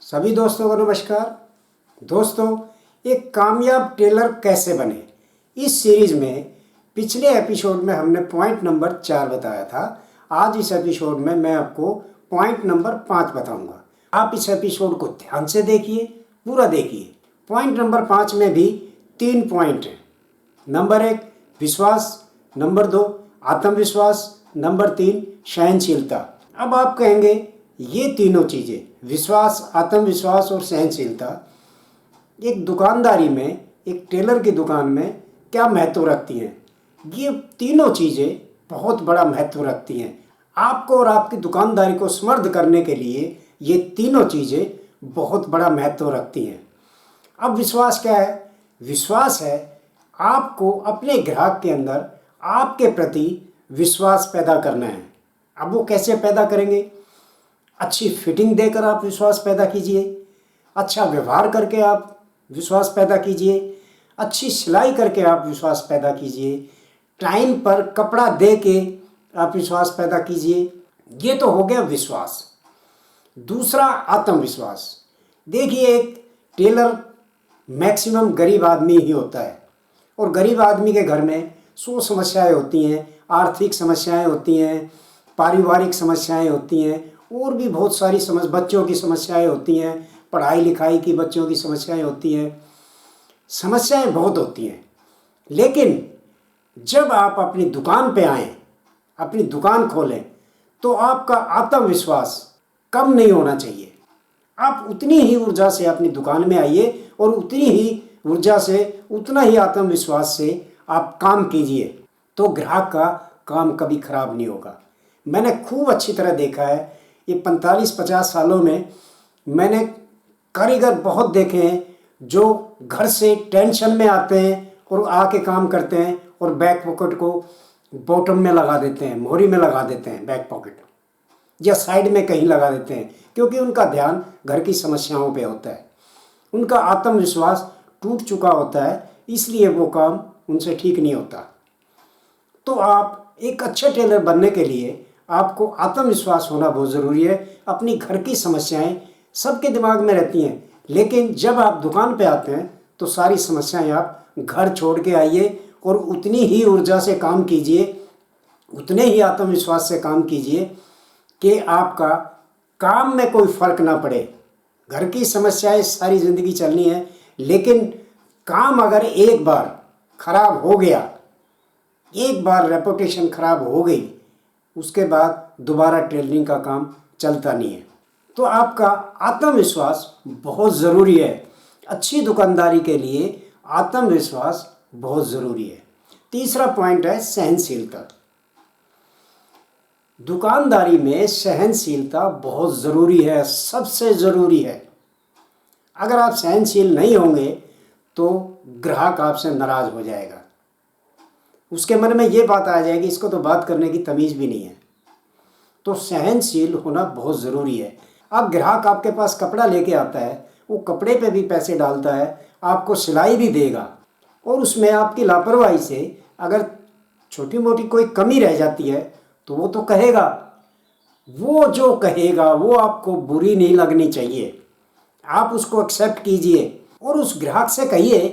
सभी दोस्तों को नमस्कार। दोस्तों, एक कामयाब टेलर कैसे बने, इस सीरीज में पिछले एपिसोड में हमने पॉइंट नंबर 4 बताया था। आज इस एपिसोड में मैं आपको पॉइंट नंबर 5 बताऊंगा। आप इस एपिसोड को ध्यान से देखिए, पूरा देखिए। पॉइंट नंबर 5 में भी 3 पॉइंट हैं। नंबर 1 विश्वास, नंबर 2 आत्मविश्वास, नंबर 3 सहनशीलता। अब आप कहेंगे ये तीनों चीज़ें, विश्वास, आत्मविश्वास और सहनशीलता, एक दुकानदारी में, एक टेलर की दुकान में क्या महत्व रखती हैं। ये तीनों चीज़ें बहुत बड़ा महत्व रखती हैं। आपको और आपकी दुकानदारी को समृद्ध करने के लिए ये तीनों चीज़ें बहुत बड़ा महत्व रखती हैं। अब विश्वास क्या है? विश्वास है आपको अपने ग्राहक के अंदर आपके प्रति विश्वास पैदा करना है। अब वो कैसे पैदा करेंगे? अच्छी फिटिंग देकर आप विश्वास पैदा कीजिए, अच्छा व्यवहार करके आप विश्वास पैदा कीजिए, अच्छी सिलाई करके आप विश्वास पैदा कीजिए, टाइम पर कपड़ा दे के आप विश्वास पैदा कीजिए। ये तो हो गया विश्वास। दूसरा आत्मविश्वास। देखिए, एक टेलर मैक्सिमम गरीब आदमी ही होता है और गरीब आदमी के घर में 100 समस्याएं होती हैं, आर्थिक समस्याएं होती हैं, पारिवारिक समस्याएं होती हैं और भी बहुत सारी बच्चों की समस्याएं होती हैं, पढ़ाई लिखाई की बच्चों की समस्याएं होती हैं, समस्याएं बहुत होती हैं। लेकिन जब आप अपनी दुकान पे आएँ, अपनी दुकान खोलें, तो आपका आत्मविश्वास कम नहीं होना चाहिए। आप उतनी ही ऊर्जा से अपनी दुकान में आइए और उतनी ही ऊर्जा से, उतना ही आत्मविश्वास से आप काम कीजिए, तो ग्राहक का काम कभी खराब नहीं होगा। मैंने खूब अच्छी तरह देखा है, ये 45-50 सालों में मैंने कारीगर बहुत देखे हैं जो घर से टेंशन में आते हैं और आके काम करते हैं और बैक पॉकेट को बॉटम में लगा देते हैं, मोहरी में लगा देते हैं, बैक पॉकेट या साइड में कहीं लगा देते हैं, क्योंकि उनका ध्यान घर की समस्याओं पे होता है। उनका आत्मविश्वास टूट चुका होता है, इसलिए वो काम उनसे ठीक नहीं होता। तो आप एक अच्छे टेलर बनने के लिए आपको आत्मविश्वास होना बहुत ज़रूरी है। अपनी घर की समस्याएं सबके दिमाग में रहती हैं, लेकिन जब आप दुकान पे आते हैं तो सारी समस्याएं आप घर छोड़ के आइए और उतनी ही ऊर्जा से काम कीजिए, उतने ही आत्मविश्वास से काम कीजिए कि आपका काम में कोई फ़र्क ना पड़े। घर की समस्याएं सारी ज़िंदगी चलनी है, लेकिन काम अगर एक बार ख़राब हो गया, एक बार रेपुटेशन ख़राब हो गई, उसके बाद दोबारा टेलरिंग का काम चलता नहीं है। तो आपका आत्मविश्वास बहुत ज़रूरी है। अच्छी दुकानदारी के लिए आत्मविश्वास बहुत ज़रूरी है। तीसरा पॉइंट है सहनशीलता। दुकानदारी में सहनशीलता बहुत ज़रूरी है, सबसे ज़रूरी है। अगर आप सहनशील नहीं होंगे तो ग्राहक आपसे नाराज़ हो जाएगा, उसके मन में ये बात आ जाएगी, इसको तो बात करने की तमीज़ भी नहीं है। तो सहनशील होना बहुत ज़रूरी है। अब ग्राहक आपके पास कपड़ा लेके आता है, वो कपड़े पे भी पैसे डालता है, आपको सिलाई भी देगा, और उसमें आपकी लापरवाही से अगर छोटी मोटी कोई कमी रह जाती है तो वो तो कहेगा। वो जो कहेगा वो आपको बुरी नहीं लगनी चाहिए, आप उसको एक्सेप्ट कीजिए और उस ग्राहक से कहिए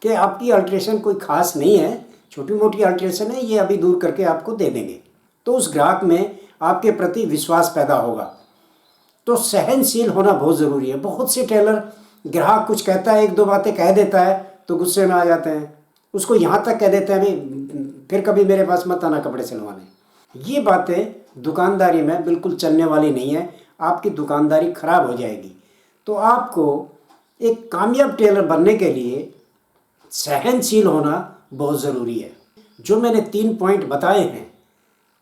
कि आपकी अल्ट्रेशन कोई ख़ास नहीं है, छोटी मोटी अल्ट्रेशन है, ये अभी दूर करके आपको दे देंगे। तो उस ग्राहक में आपके प्रति विश्वास पैदा होगा। तो सहनशील होना बहुत ज़रूरी है। बहुत से टेलर, ग्राहक कुछ कहता है, 1-2 बातें कह देता है तो गुस्से में आ जाते हैं, उसको यहाँ तक कह देते हैं भाई फिर कभी मेरे पास मत आना कपड़े सिलवाने। ये बातें दुकानदारी में बिल्कुल चलने वाली नहीं है, आपकी दुकानदारी खराब हो जाएगी। तो आपको एक कामयाब टेलर बनने के लिए सहनशील होना बहुत ज़रूरी है। जो मैंने 3 पॉइंट बताए हैं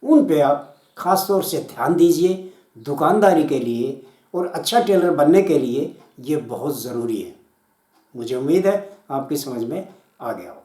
उन पे आप ख़ास तौर से ध्यान दीजिए। दुकानदारी के लिए और अच्छा टेलर बनने के लिए ये बहुत ज़रूरी है। मुझे उम्मीद है आपकी समझ में आ गया हो।